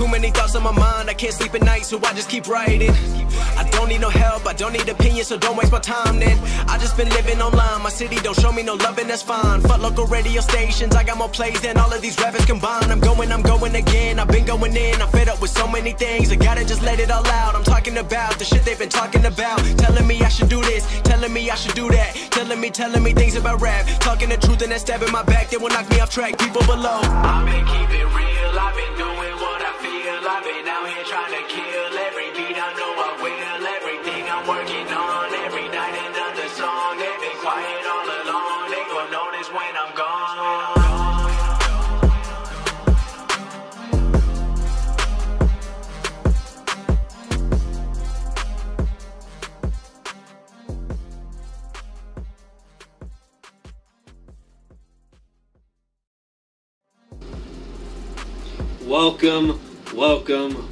Too many thoughts on my mind, I can't sleep at night, so I just keep writing. I don't need no help, I don't need opinions, so don't waste my time then. I just been living online, my city don't show me no love and that's fine. Fuck local radio stations, I got more plays than all of these rappers combined. I'm going again, I've been going in, I'm fed up with so many things. I gotta just let it all out, I'm talking about the shit they've been talking about. Telling me I should do this, telling me I should do that. Telling me things about rap. Talking the truth and that stab in my back, they will knock me off track, people below. I've been keeping real, I've been doing what I feel. I've been out here trying to kill every beat, I know I will. Everything I'm working on, every night another song. They've been quiet all along, they gon' notice when I'm gone.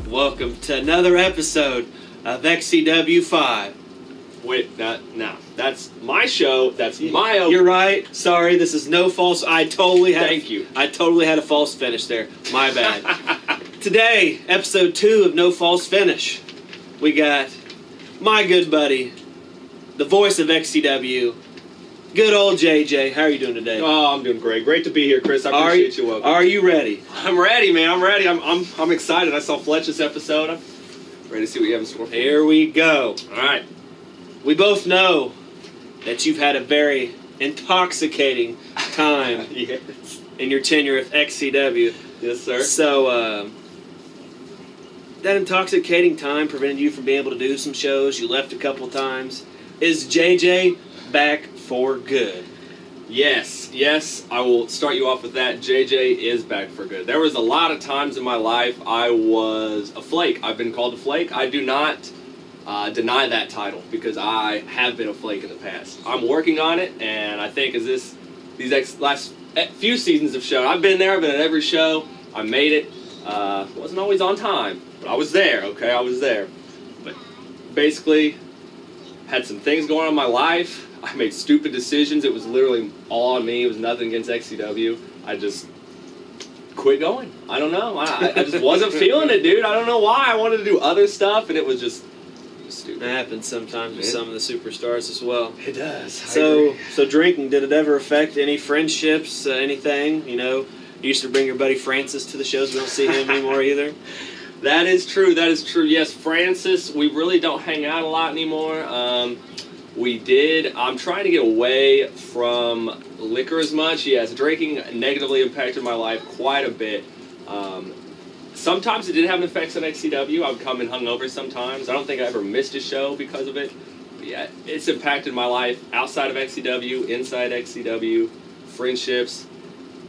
Welcome to another episode of XCW 5. Wait, no, that's my show. That's my own. You're right. Sorry, this is no false. Thank you. I totally had a false finish there. My bad. Today, episode 2 of No False Finish. We got my good buddy, the voice of XCW, good old JJ. How are you doing today? Oh, I'm doing great. Great to be here, Chris. I appreciate you. Welcome. Are you ready? I'm ready, man. I'm ready. I'm excited. I saw Fletch's episode. I'm ready to see what you have in store for me. Here we go. All right. We both know that you've had a very intoxicating time Yes. in your tenure with XCW. Yes, sir. So, that intoxicating time prevented you from being able to do some shows. You left a couple times. Is JJ back for good? Yes, I will start you off with that. JJ is back for good. There was a lot of times in my life I was a flake. I've been called a flake. I do not deny that title because I have been a flake in the past. I'm working on it, and I think as these last few seasons of show, I've been there. I've been at every show. I made it. Wasn't always on time, but I was there. Okay, I was there. But basically, had some things going on in my life. I made stupid decisions. It was literally all on me. It was nothing against XCW. I just quit going. I don't know. I just wasn't feeling it, dude. I don't know why. I wanted to do other stuff, and it was just stupid. That happens sometimes with some of the superstars as well. It does. So drinking, did it ever affect any friendships, anything? You know, you used to bring your buddy Francis to the shows. We don't see him anymore either. That is true. Yes, Francis, we really don't hang out a lot anymore. We did. I'm trying to get away from liquor as much. Yes, drinking negatively impacted my life quite a bit. Sometimes it did have an effect on XCW. I would come in hungover sometimes. I don't think I ever missed a show because of it. But yeah, it's impacted my life outside of XCW, inside XCW, friendships.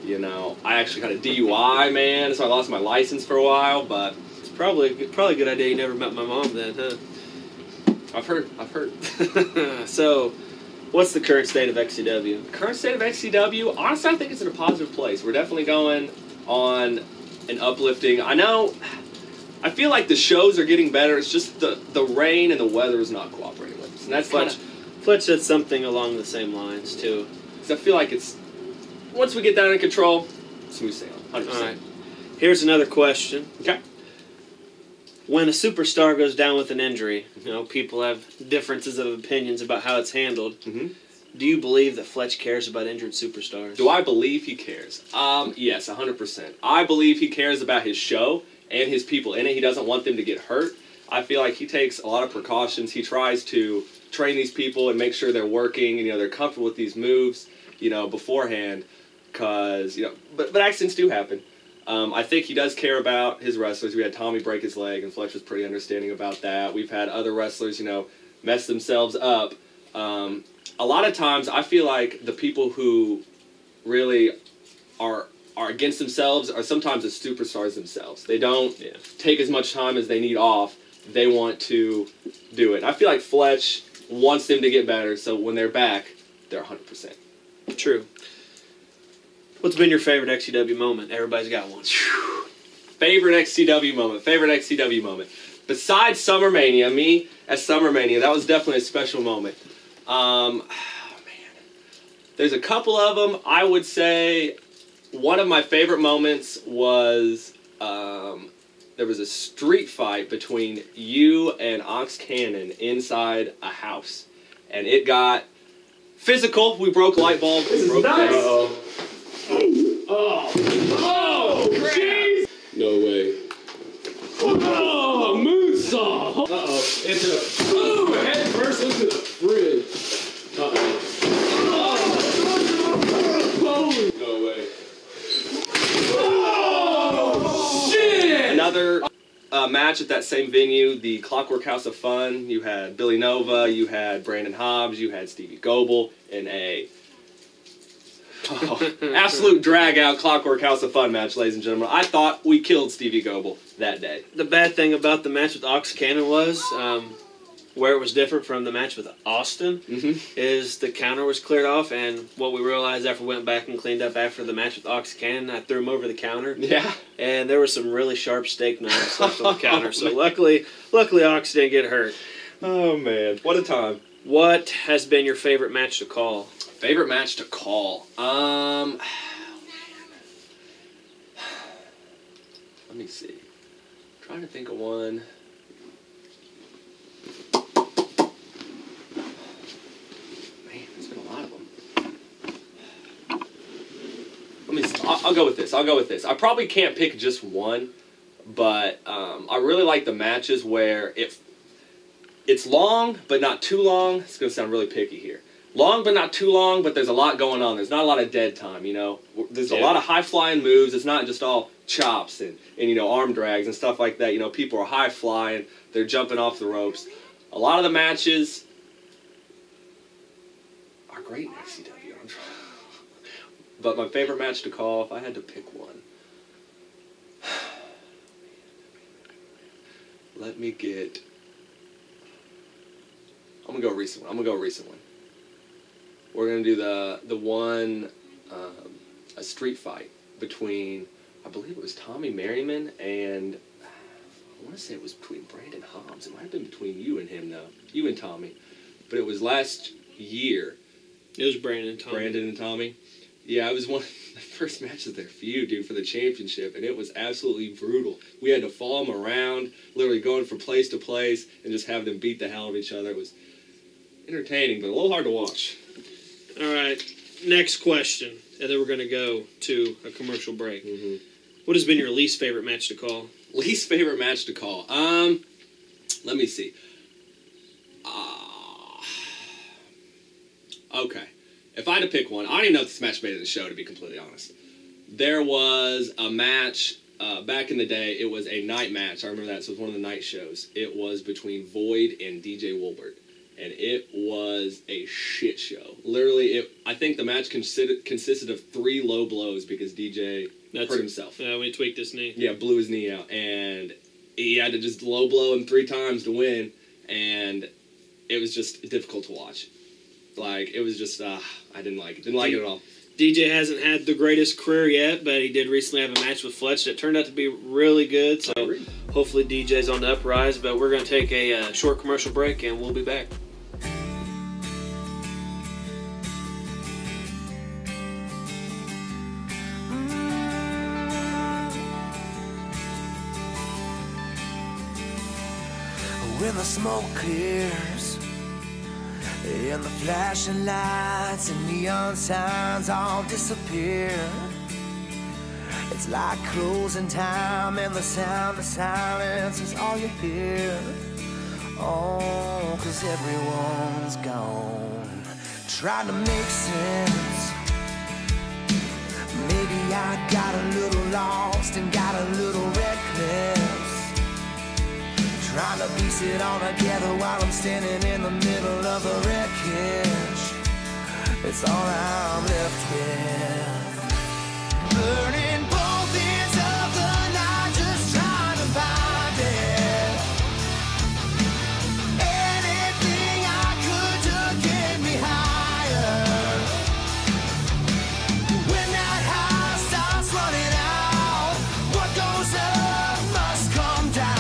You know, I actually had a DUI, man, so I lost my license for a while, but It's probably a good idea you never met my mom then, huh? I've heard. So, what's the current state of XCW? The current state of XCW, honestly, I think it's in a positive place. We're definitely going on an uplifting. I feel like the shows are getting better. It's just the rain and the weather is not cooperating with us. And that's Fletch said something along the same lines, too. because I feel like it's, once we get that under control, smooth sailing, 100%. All right. Here's another question. Okay. When a superstar goes down with an injury, you know, people have differences of opinions about how it's handled. Mm-hmm. Do you believe that Fletch cares about injured superstars? Do I believe he cares? Yes, 100%. I believe he cares about his show and his people in it. He doesn't want them to get hurt. I feel like he takes a lot of precautions. He tries to train these people and make sure they're working and, you know, they're comfortable with these moves, you know, beforehand. Because, you know, but accidents do happen. I think he does care about his wrestlers. We had Tommy break his leg, and Fletch was pretty understanding about that. We've had other wrestlers, you know, mess themselves up. A lot of times, I feel like the people who really are against themselves are sometimes the superstars themselves. They don't take as much time as they need off. They want to do it. I feel like Fletch wants them to get better, so when they're back, they're 100%. True. What's been your favorite XCW moment? Everybody's got one. Favorite XCW moment. Besides SummerMania, me at SummerMania, that was definitely a special moment. Man. There's a couple of them. I would say one of my favorite moments was there was a street fight between you and Ox Cannon inside a house. And it got physical. We broke light bulbs. This is nice. Oh, jeez. No way. Oh, moonsaw. Uh-oh. Into head first into the fridge. Uh-oh. No way. Oh, shit. Another match at that same venue, the Clockwork House of Fun. You had Billy Nova, you had Brandon Hobbs, you had Stevie Goebel in a absolute drag-out Clockwork House of Fun match, ladies and gentlemen. I thought we killed Stevie Goebel that day. The bad thing about the match with Ox Cannon was, where it was different from the match with Austin, is the counter was cleared off, and what we realized after we went back and cleaned up after the match with Ox Cannon, I threw him over the counter. Yeah. And there were some really sharp steak knives left on the counter, so luckily Ox didn't get hurt. Oh, man. What a time. What has been your favorite match to call? Favorite match to call? Let me see. I'm trying to think of one. Man, there's been a lot of them. Let me see. I'll go with this. I probably can't pick just one, but I really like the matches where it's long, but not too long. It's going to sound really picky here. Long, but not too long, but there's a lot going on. There's not a lot of dead time, you know. There's a lot of high-flying moves. It's not just all chops and, you know, arm drags and stuff like that. You know, people are high-flying. They're jumping off the ropes. A lot of the matches are great in XCW. But my favorite match to call, if I had to pick one, let me get... I'm going to go recent one. We're going to do the one, a street fight between, I believe it was Tommy Merriman and, I want to say it was between Brandon Hobbs. It might have been between you and him, though. You and Tommy. But it was last year. It was Brandon and Tommy. Brandon and Tommy. Yeah, it was one of the first matches of their feud, dude, for the championship, and it was absolutely brutal. We had to follow them around, literally going from place to place, and just have them beat the hell out of each other. It was entertaining, but a little hard to watch. All right, next question, and then we're going to go to a commercial break. What has been your least favorite match to call? Least favorite match to call? Let me see. Okay. If I had to pick one, I don't even know if this match made it in the show, to be completely honest. There was a match, back in the day, it was a night match. I remember that, so it was one of the night shows. It was between Void and DJ Wolbert. And it was a shit show. Literally, I think the match consisted of 3 low blows because DJ hurt himself. Yeah, when he tweaked his knee. Yeah, blew his knee out. And he had to just low blow him 3 times to win. And it was just difficult to watch. Like, it was just, I didn't like it. Didn't like it at all. DJ hasn't had the greatest career yet, but he did recently have a match with Fletch that turned out to be really good. So hopefully DJ's on the uprise. But we're going to take a short commercial break, and we'll be back. When the smoke clears and the flashing lights and neon signs all disappear, it's like closing time and the sound of silence is all you hear. Oh, 'cause everyone's gone, trying to make sense. Maybe I got a little lost and got a little reckless, trying to piece it all together while I'm standing in the middle of the wreckage. It's all I'm left with, burning both ends of the night, just trying to find it. Anything I could to get me higher. When that high starts running out, what goes up must come down.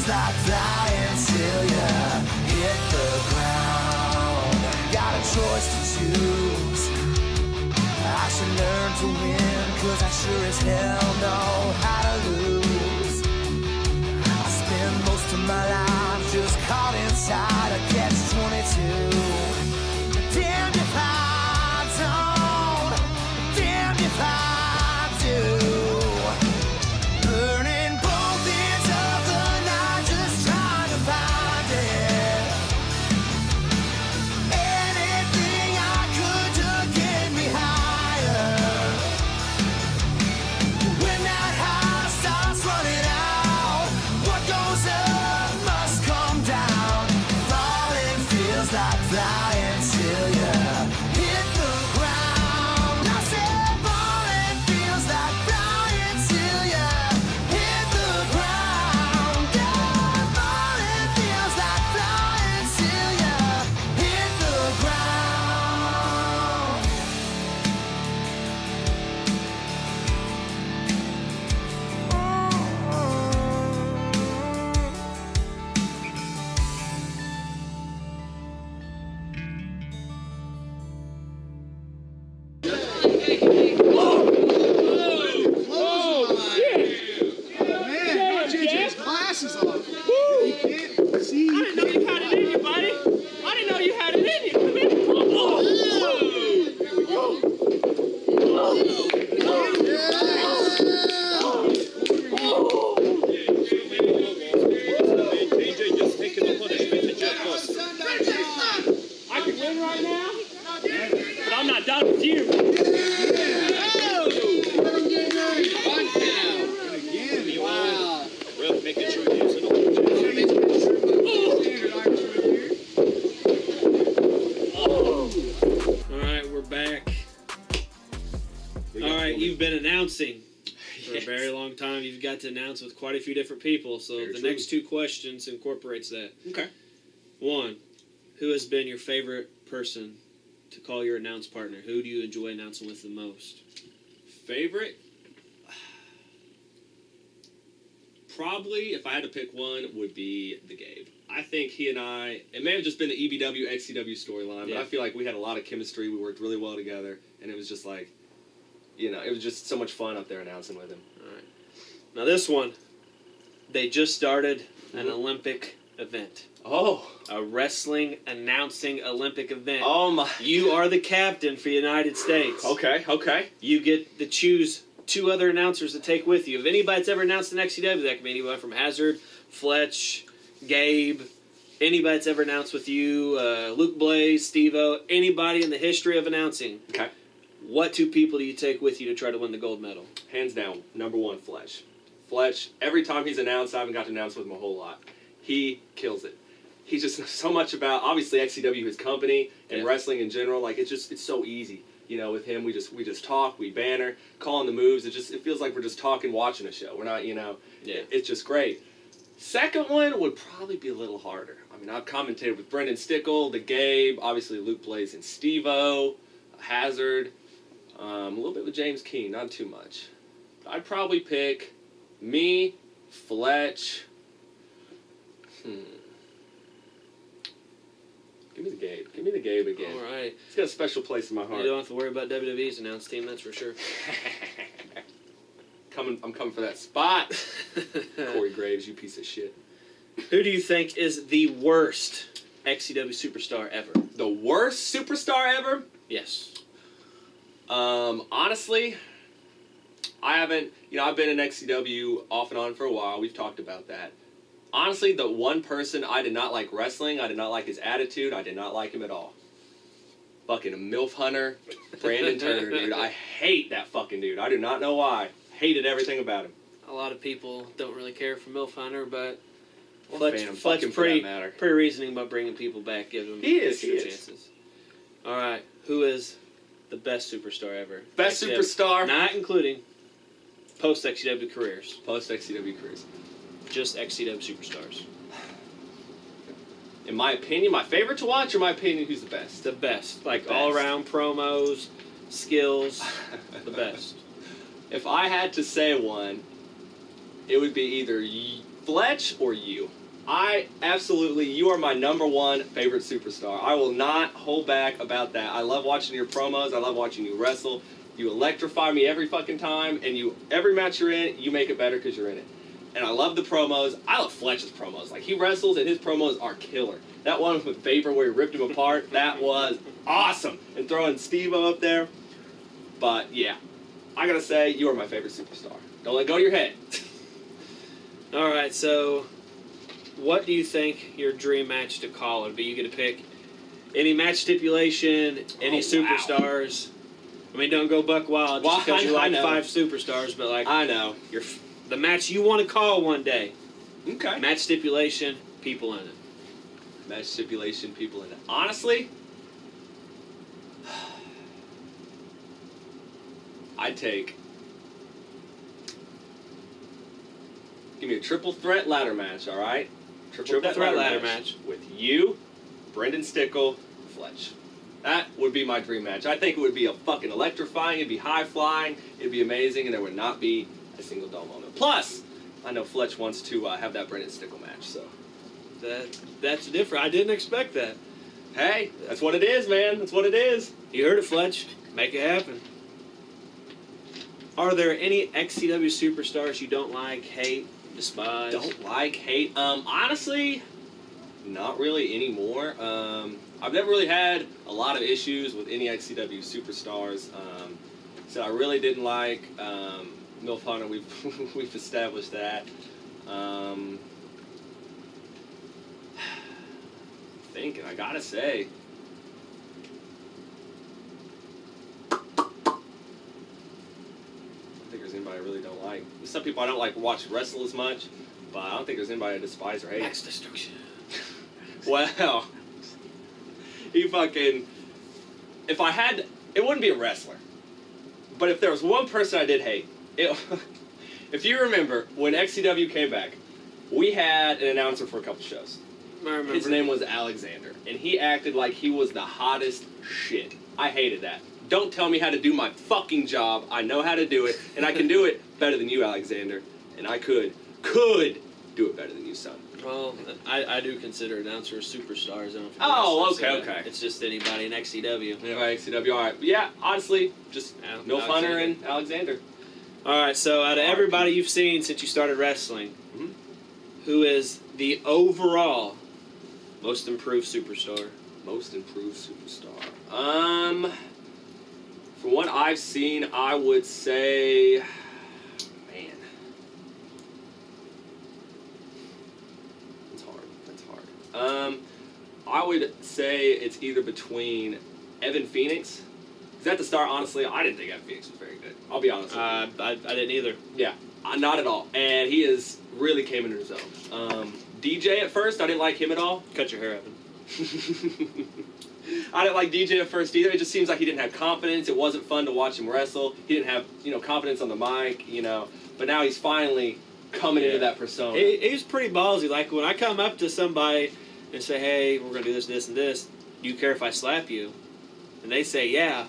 Like flying till you hit the ground. Got a choice to choose. I should learn to win, 'cause I sure as hell know how to lose. inside a catch-22. Damned if I don't, damned if I do. Burning both ends of the night, just trying to find it. Anything I could to get me higher. When that high starts running out, what goes up must come down. Falling feels like flying till you hit the ground. I said falling feels like flying till you hit the ground. Yeah, falling feels like flying till you hit the ground. Glasses off. You can't see. I didn't know you had it in you, buddy. I didn't know you had it in you. Come here. I could win right now, but I'm not done with you. Wow. Well, making sure you use it all. All right, we're back. All right, you've been announcing for a very long time. You've got to announce with quite a few different people. So Very the true. next two questions incorporates that. Okay. One, who has been your favorite person to call your announce partner? Who do you enjoy announcing with the most? Favorite? Probably, if I had to pick one, would be the Gabe. I think he and I, it may have just been the EBW, XCW storyline, but Yeah. I feel like we had a lot of chemistry. We worked really well together, and it was just like, you know, it was just so much fun up there announcing with him. All right. Now this one, they just started an Olympic event. Oh. A wrestling announcing Olympic event. Oh, my. You are the captain for the United States. Okay, okay. You get to choose two other announcers to take with you. If anybody's ever announced an XCW, that could be anybody from Hazard, Fletch, Gabe, anybody that's ever announced with you, Luke Blaze, Steve-O, anybody in the history of announcing. Okay. What two people do you take with you to try to win the gold medal? Hands down, number one, Fletch. Fletch, every time he's announced, I haven't got to announce with him a whole lot. He kills it. He just knows so much about, obviously, XCW, his company, and wrestling in general. Like, it's so easy. You know, with him, we just talk, we banter, calling the moves. It feels like we're just talking, watching a show. We're not, you know, it's just great. Second one would probably be a little harder. I mean, I've commentated with Brendan Stickle, the Gabe, obviously Luke Blaze and Steve-O, Hazard, a little bit with James Keane, not too much. I'd probably pick me, Fletch. Give me the Gabe. Give me the Gabe again. All right. It's got a special place in my You heart. don't have to worry about WWE's announce team, that's for sure. I'm coming for that spot. Corey Graves, you piece of shit. Who do you think is the worst XCW superstar ever? The worst superstar ever? Yes. Honestly, I haven't, you know, I've been in XCW off and on for a while. We've talked about that. Honestly, the one person I did not like wrestling, I did not like his attitude, I did not like him at all. Fucking a MILF hunter, Brandon Turner, dude. I hate that fucking dude. I do not know why. Hated everything about him. A lot of people don't really care for MILF Hunter, but Or Fletch Phantom, fuck him for pretty, that matter. pretty reasoning about bringing people back, giving them He is, extra he is. chances. All right, who is the best superstar ever? Best XCW, superstar? Not including post-XCW careers. Post-XCW careers. Just XCW superstars. In my opinion, my favorite to watch, or my opinion, who's the best? The best. Like best. all-around promos, skills, the best. If I had to say one, it would be either Fletch or you. You are my number one favorite superstar. I will not hold back about that. I love watching your promos. I love watching you wrestle. You electrify me every fucking time, and every match you're in, you make it better because you're in it. And I love the promos. I love Fletch's promos. Like, he wrestles, and his promos are killer. That one with Vapor where he ripped him apart, that was awesome. And throwing Steve-O up there. But yeah, I gotta say, you are my favorite superstar. Don't let go of your head. All right, so what do you think your dream match to call would be? You get to pick any match stipulation, any superstars. I mean, don't go buck wild just because you like 5 superstars, but like I know. The match you want to call one day. Okay. Match stipulation, people in it. Match stipulation, people in it. Honestly, I'd take. Give me a triple threat ladder match, all right? Triple threat ladder match with you, Brendan Stickle, Fletch. That would be my dream match. I think it would be a fucking electrifying. It'd be high flying. It'd be amazing, and there would not be a single dull moment. Plus, I know Fletch wants to have that Brendan Stickle match, so. That's different. I didn't expect that. Hey, that's what it is, man. That's what it is. You heard it, Fletch. Make it happen. Are there any XCW superstars you don't like, hate, despise? Don't like, hate. Honestly, not really anymore. I've never really had a lot of issues with any XCW superstars. So I really didn't like Milf Hunter. We've established that. Thinking, I gotta say. I don't think there's anybody I really don't like. There's some people I don't like watch wrestle as much, but I don't think there's anybody I despise or hate. Max Destruction. Well, he fucking. If I had, it wouldn't be a wrestler. But if there was one person I did hate, if you remember when XCW came back, we had an announcer for a couple shows. I remember. His name was Alexander, and he acted like he was the hottest shit. I hated that. Don't tell me how to do my fucking job. I know how to do it, and I can do it better than you, Alexander. And I could do it better than you, son. Well, I do consider announcers superstars. I don't know if you Oh, wrestlers, okay, so okay. It's just anybody in XCW. Anyway, XCW, all right. But yeah, honestly, just Milf Hunter and Alexander. All right, so out of everybody you've seen since you started wrestling, who is the overall most improved superstar? Most improved superstar. From what I've seen, I would say, man, that's hard. I would say it's either between Evan Phoenix. Because at the start, honestly, I didn't think Evan Phoenix was very good. I'll be honest with you. I didn't either. Yeah, not at all. And he has really came into his own. DJ at first, I didn't like him at all. Cut your hair, Evan. I didn't like DJ at first either. It just seems like he didn't have confidence. It wasn't fun to watch him wrestle. He didn't have, confidence on the mic, But now he's finally coming into that persona. He's pretty ballsy. Like, when I come up to somebody and say, hey, we're going to do this, this, and this, do you care if I slap you? And they say, yeah,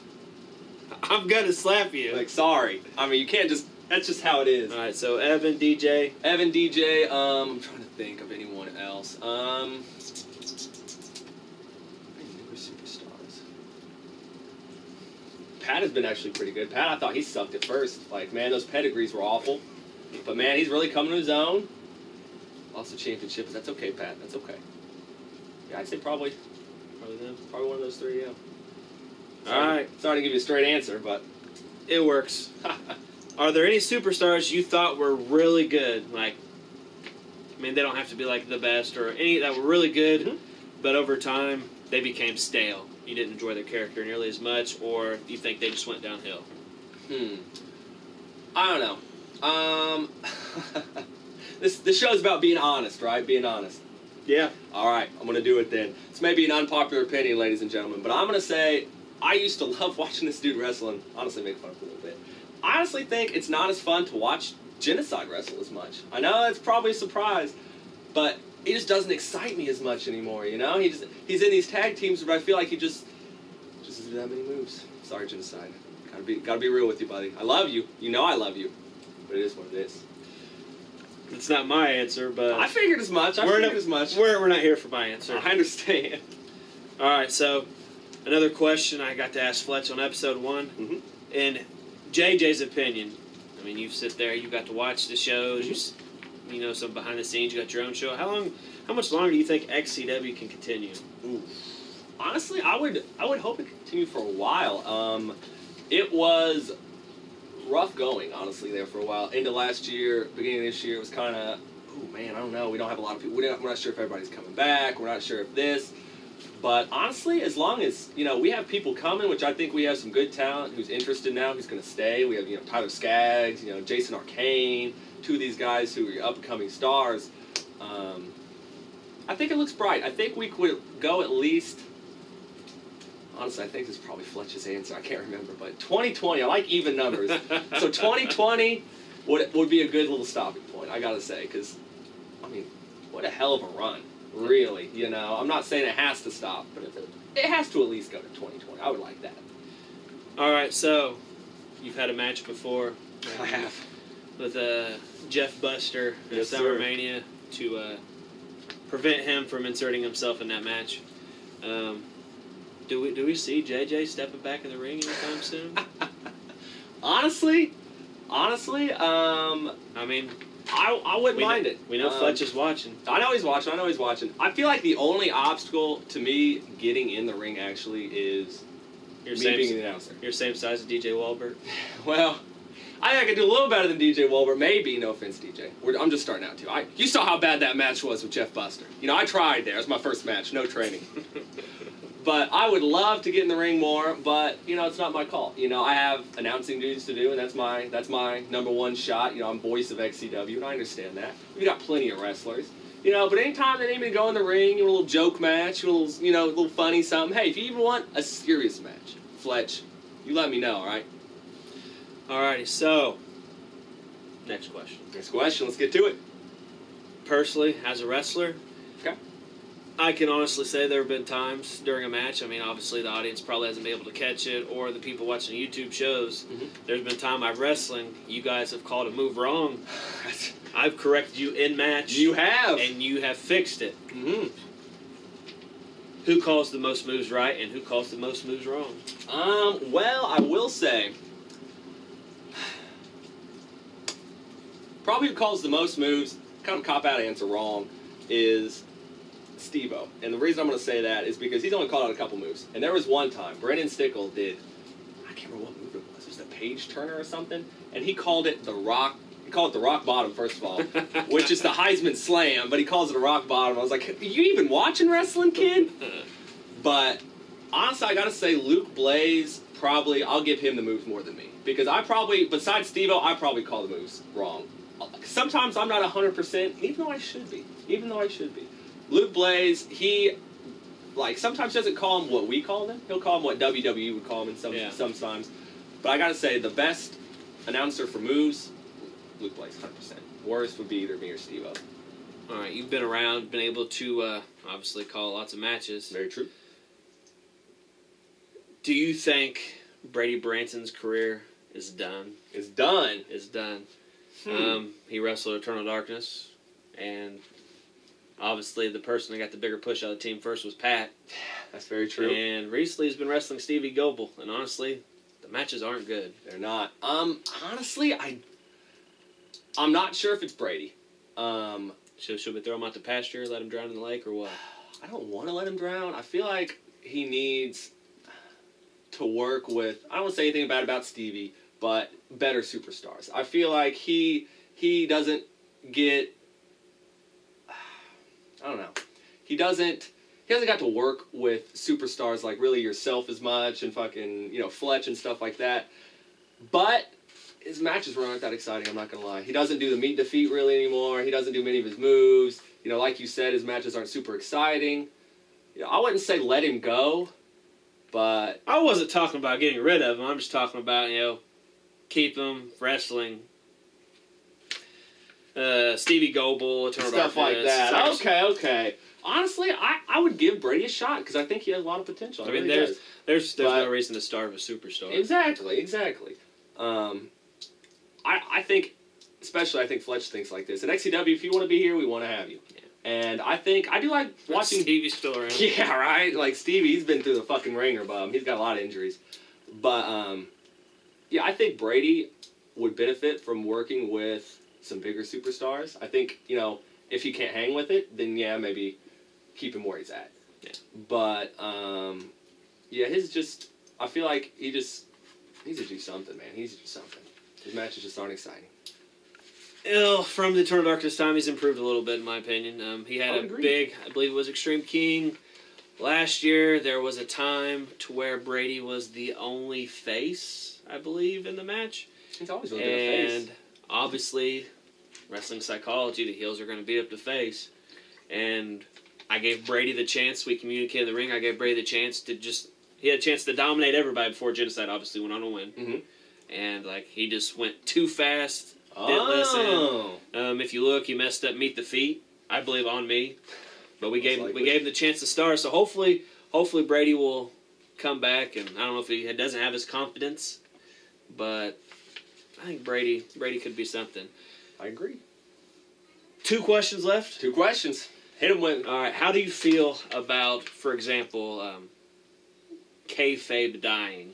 I'm going to slap you. Like, sorry. I mean, you can't just... That's just how it is. All right, so Evan, DJ. Evan, DJ. I'm trying to think of anyone else. Newer superstars. Pat has been actually pretty good. Pat, I thought he sucked at first. Like, man, those pedigrees were awful. But, man, he's really coming to his own. Lost the championship. That's okay, Pat. That's okay. Yeah, I'd say probably them. Probably one of those three, yeah. All right. Sorry to give you a straight answer, but... It works. Are there any superstars you thought were really good? Like, I mean, they don't have to be like the best or any that were really good, but over time they became stale. You didn't enjoy their character nearly as much, or you think they just went downhill? I don't know. This show's about being honest, right? Being honest. Yeah. All right, I'm gonna do it then. It's maybe an unpopular opinion, ladies and gentlemen, but I'm gonna say I used to love watching this dude wrestle and honestly make fun of him a little bit. I honestly think it's not as fun to watch Genocide wrestle as much. I know that's probably a surprise, but he just doesn't excite me as much anymore, He's in these tag teams, but I feel like he just doesn't do that many moves. Sorry, Genocide. Gotta be real with you, buddy. I love you. You know I love you. But it is what it is. It's not my answer, but... I figured as much. We're not here for my answer. I understand. All right, so another question I got to ask Fletch on episode 1. In JJ's opinion, I mean, you sit there, you got to watch the shows, you know some behind the scenes, you got your own show. How How much longer do you think XCW can continue? Ooh. Honestly, I would hope it continued for a while. It was rough going, honestly, there for a while. Into last year, beginning of this year, it was kind of, oh man, I don't know. We don't have a lot of people. We're not sure if everybody's coming back. We're not sure if this. But honestly, as long as, we have people coming, which I think we have some good talent who's interested now, who's going to stay. We have, Tyler Skaggs, Jason Arcane, two of these guys who are up-and-coming stars. I think it looks bright. I think we could go at least, honestly, I think this is probably Fletch's answer. I can't remember, but 2020, I like even numbers. So 2020 would be a good little stopping point, I got to say, because, what a hell of a run. Really, I'm not saying it has to stop, but it has to at least go to 2020. I would like that. All right, so you've had a match before. I have. With Jeff Buster at Yes, Summer sir. Mania to prevent him from inserting himself in that match. Do we see JJ stepping back in the ring anytime soon? Honestly, I wouldn't mind it. We know Fletch is watching. I know he's watching. I feel like the only obstacle to me getting in the ring actually is me being the announcer. You're same size as DJ Wahlberg? Well, I think I could do a little better than DJ Wahlberg. Maybe, no offense, DJ. I'm just starting out too. You saw how bad that match was with Jeff Buster. I tried there. It was my first match, no training. But I would love to get in the ring more, but it's not my call. I have announcing duties to do, and that's my number one shot. I'm voice of XCW, and I understand that. We got plenty of wrestlers. But anytime they need me to go in the ring, a little joke match, a little funny something. Hey, if you even want a serious match, Fletch, you let me know, all right? Alrighty, so next question. Let's get to it. Personally, as a wrestler, Okay. I can honestly say there have been times during a match, obviously the audience probably hasn't been able to catch it, or the people watching YouTube shows, there's been time I've wrestling, you guys have called a move wrong. I've corrected you in match. You have. And you have fixed it. Mm-hmm. Who calls the most moves right, and who calls the most moves wrong? Well, I will say, probably who calls the most moves, kind of cop-out answer wrong, is Steve-O. And the reason I'm going to say that is because he's only called out a couple moves. And there was one time, Brendan Stickle did, I can't remember what move it was. It was the page turner or something. And he called it the rock. He called it the rock bottom, first of all, which is the Heisman Slam, but he calls it a rock bottom. I was like, are you even watching wrestling, kid? But honestly, I got to say, Luke Blaze, probably, I'll give him the moves more than me. Because I probably, besides Steve-O, I probably call the moves wrong. Sometimes I'm not 100%, even though I should be. Luke Blaze, he, sometimes doesn't call him what we call him. He'll call him what WWE would call him sometimes. But I gotta say, the best announcer for moves, Luke Blaze, 100%. Worst would be either me or Steve-O. All right, you've been around, been able to obviously call lots of matches. Very true. Do you think Brady Branson's career is done? It's done. Is done. He wrestled Eternal Darkness, and obviously the person that got the bigger push out of the team first was Pat. That's very true. And recently he's been wrestling Stevie Goebel, and honestly, the matches aren't good. They're not. Honestly, I'm not sure if it's Brady. Should we throw him out to pasture, let him drown in the lake, or what? I don't want to let him drown. I feel like he needs to work with, I don't want to say anything bad about Stevie, but better superstars. I feel like he doesn't get, I don't know. He hasn't got to work with superstars like really yourself as much and fucking, Fletch and stuff like that. But his matches really aren't that exciting, I'm not going to lie. He doesn't do the meet defeat really anymore. He doesn't do many of his moves. Like you said, his matches aren't super exciting. I wouldn't say let him go, but I wasn't talking about getting rid of him. I'm just talking about, keep him wrestling. Stevie Goebel, Eternal stuff Darkness, like that. Okay. Honestly, I would give Brady a shot because I think he has a lot of potential. I mean, there's no reason to starve a superstar. Exactly. I think, especially I think Fletch thinks like this. At XCW, if you want to be here, we want to have you. Yeah. And I do like watching Stevie's still around. Yeah, right. Like Stevie, he's been through the fucking ringer, bum. He's got a lot of injuries, but yeah, I think Brady would benefit from working with some bigger superstars. I think If he can't hang with it, then yeah, maybe keep him where he's at. Yeah. But yeah, I feel like he needs to do something, man. He needs to do something. His matches just aren't exciting. From the Eternal Darkness time, he's improved a little bit, in my opinion. He had a big, I believe it was Extreme King. Last year, there was a time to where Brady was the only face, I believe, in the match. He's always really been a face. And obviously, wrestling psychology, the heels are going to beat up the face. And I gave Brady the chance. We communicated in the ring. I gave Brady the chance to he had a chance to dominate everybody before Genocide obviously went on to win. Mm-hmm. And, he just went too fast. Didn't listen. If you look, he messed up Meet the Feet, I believe, on me. But we gave him the chance to start. So hopefully Brady will come back. And I don't know if he doesn't have his confidence, but I think Brady could be something. I agree. 2 questions left. 2 questions. Hit him with. All right. How do you feel about, for example, kayfabe dying?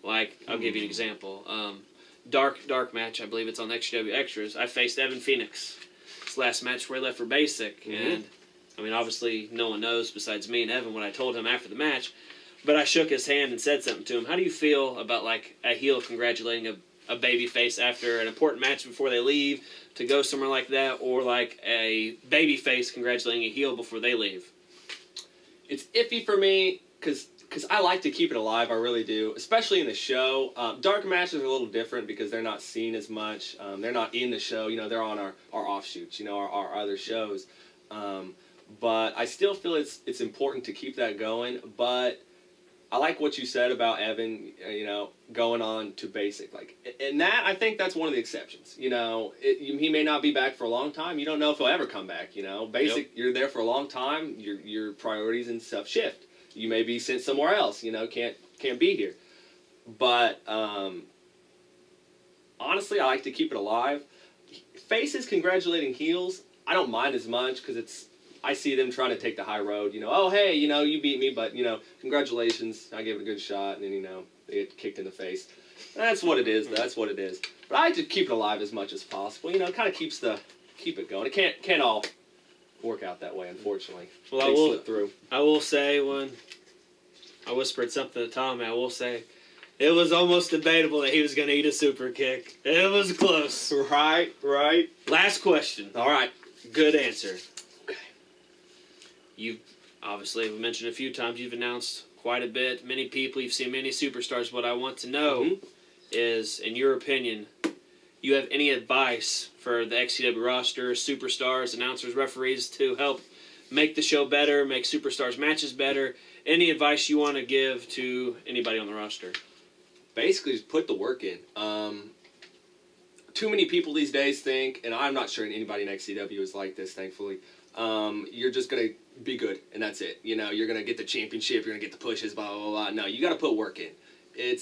I'll give you an example. Dark match, I believe it's on XW Extras. I faced Evan Phoenix. His last match where he left for Basic. And, obviously no one knows besides me and Evan what I told him after the match. But I shook his hand and said something to him. How do you feel about, a heel congratulating a baby face after an important match before they leave to go somewhere like that? Or, a baby face congratulating a heel before they leave? It's iffy for me because I like to keep it alive, I really do, especially in the show. Dark matches are a little different because they're not seen as much. They're not in the show, they're on our offshoots, our other shows. But I still feel it's important to keep that going. But I like what you said about Evan, going on to Basic. And that, I think that's one of the exceptions. He may not be back for a long time. You don't know if he'll ever come back, Basic, yep. You're there for a long time. Your priorities and stuff shift. You may be sent somewhere else, can't be here. But honestly, I like to keep it alive. Faces congratulating heels, I don't mind as much because I see them trying to take the high road. Oh hey, you beat me, but congratulations, I gave it a good shot, and then they get kicked in the face. That's what it is. That's what it is. But I like to keep it alive as much as possible. It kind of keep it going. It can't all work out that way, unfortunately. Well, slip through. I will say, when I whispered something to Tommy, I will say it was almost debatable that he was going to eat a super kick. It was close. Right. Last question. All right. Good answer. Okay. You've obviously, we mentioned a few times, you've announced quite a bit. Many people, you've seen many superstars. What I want to know is, in your opinion, you have any advice for the XCW roster, superstars, announcers, referees to help make the show better, make superstars matches better? Any advice you want to give to anybody on the roster? Basically, just put the work in. Too many people these days think, and I'm not sure anybody in XCW is like this, thankfully, you're just going to be good, and that's it. You're going to get the championship, you're going to get the pushes, blah, blah, blah. No, you got to put work in. It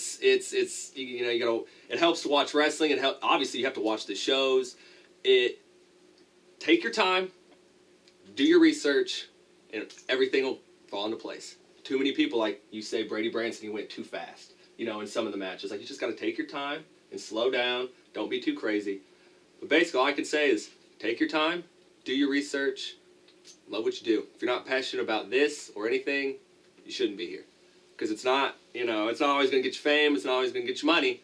helps to watch wrestling, and obviously you have to watch the shows. Take your time, do your research, and everything will fall into place. Too many people, like you say, Brady Branson, he went too fast, in some of the matches. You just got to take your time and slow down. Don't be too crazy. But basically, all I can say is take your time, do your research, love what you do. If you're not passionate about this or anything, you shouldn't be here. Because it's not always going to get you fame, it's not always going to get you money.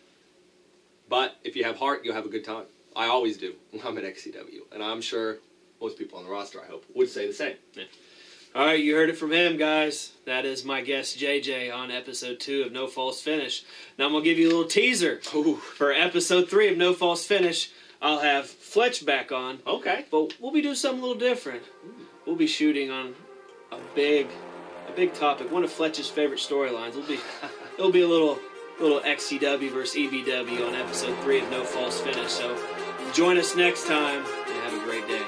But if you have heart, you'll have a good time. I always do when I'm at XCW. And I'm sure most people on the roster, I hope, would say the same. Yeah. All right, you heard it from him, guys. That is my guest, JJ, on episode 2 of No False Finish. Now I'm going to give you a little teaser. For episode 3 of No False Finish. I'll have Fletch back on. Okay. But we'll be doing something a little different. We'll be shooting on a big topic, one of Fletch's favorite storylines. It'll be a little XCW versus EBW on episode 3 of No False Finish. So join us next time and have a great day.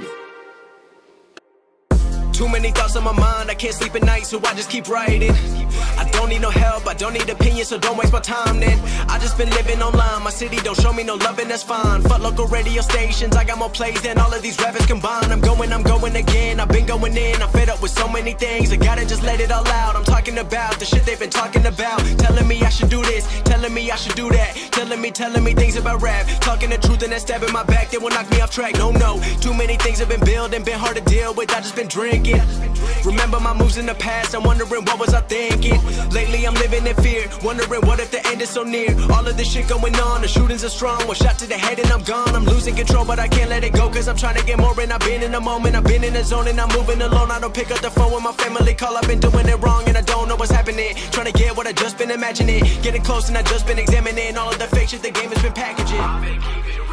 Too many thoughts on my mind, I can't sleep at night, so I just keep writing. I don't need no help, I don't need opinions, so don't waste my time then. I just been living online, my city don't show me no loving, that's fine. Fuck local radio stations, I got more plays than all of these rappers combined. I'm going again, I've been going in, I'm fed up with so many things, I gotta just let it all out. I'm talking about the shit they've been talking about, telling me I should do this, telling me I should do that, telling me things about rap, talking the truth and then stabbing my back, they will knock me off track. No, too many things have been building, been hard to deal with, I just been drinking. Remember my moves in the past, I'm wondering what was I thinking. Lately I'm living in fear, wondering what if the end is so near. All of this shit going on, the shootings are strong, one shot to the head and I'm gone. I'm losing control but I can't let it go, cause I'm trying to get more. And I've been in the moment, I've been in the zone, and I'm moving alone. I don't pick up the phone when my family call, I've been doing it wrong and I don't know what's happening. Trying to get what I just been imagining, getting close and I just been examining all of the fake shit the game has been packaging.